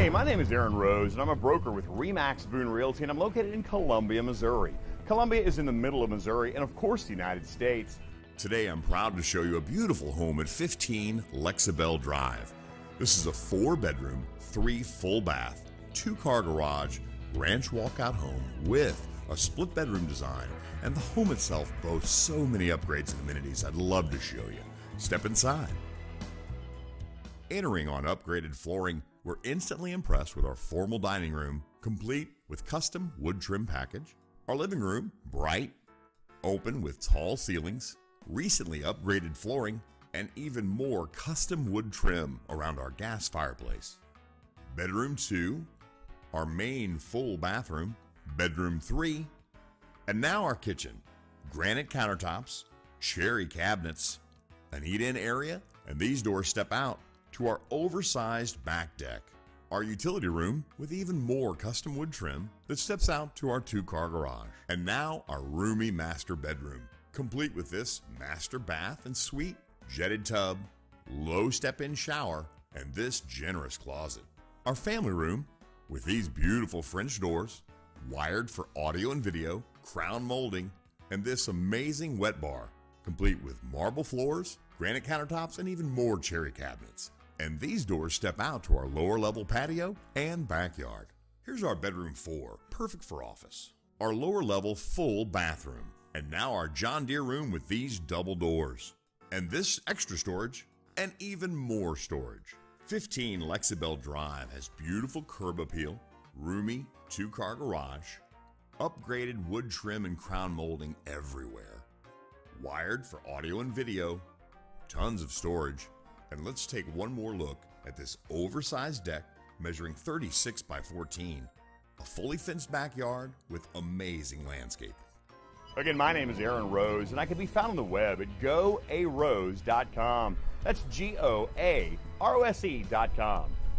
Hey, my name is Aaron Rose, and I'm a broker with RE/MAX Boone Realty, and I'm located in Columbia, Missouri. Columbia is in the middle of Missouri and, of course, the United States. Today, I'm proud to show you a beautiful home at 15 Lexibelle Drive. This is a 4-bedroom, 3 full bath, 2-car garage, ranch walkout home with a split bedroom design, and the home itself boasts so many upgrades and amenities I'd love to show you. Step inside. Entering on upgraded flooring, we're instantly impressed with our formal dining room, complete with custom wood trim package. Our living room, bright, open with tall ceilings, recently upgraded flooring, and even more custom wood trim around our gas fireplace. Bedroom 2, our main full bathroom, bedroom 3, and now our kitchen. Granite countertops, cherry cabinets, an eat-in area, and these doors step out to our oversized back deck. Our utility room with even more custom wood trim that steps out to our 2-car garage. And now our roomy master bedroom, complete with this master bath and suite, jetted tub, low step-in shower, and this generous closet. Our family room with these beautiful French doors, wired for audio and video, crown molding, and this amazing wet bar, complete with marble floors, granite countertops, and even more cherry cabinets. And these doors step out to our lower level patio and backyard. Here's our bedroom 4, perfect for office. Our lower level full bathroom. And now our John Deere room with these double doors. And this extra storage and even more storage. 15 Lexibelle Drive has beautiful curb appeal, roomy 2-car garage, upgraded wood trim and crown molding everywhere. Wired for audio and video, tons of storage. And let's take one more look at this oversized deck measuring 36 by 14. A fully fenced backyard with amazing landscaping. Again, my name is Aaron Rose, and I can be found on the web at goarose.com. That's GOAROSE.com.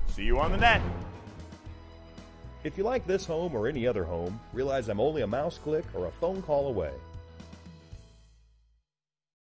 See you on the net. If you like this home or any other home, realize I'm only a mouse click or a phone call away.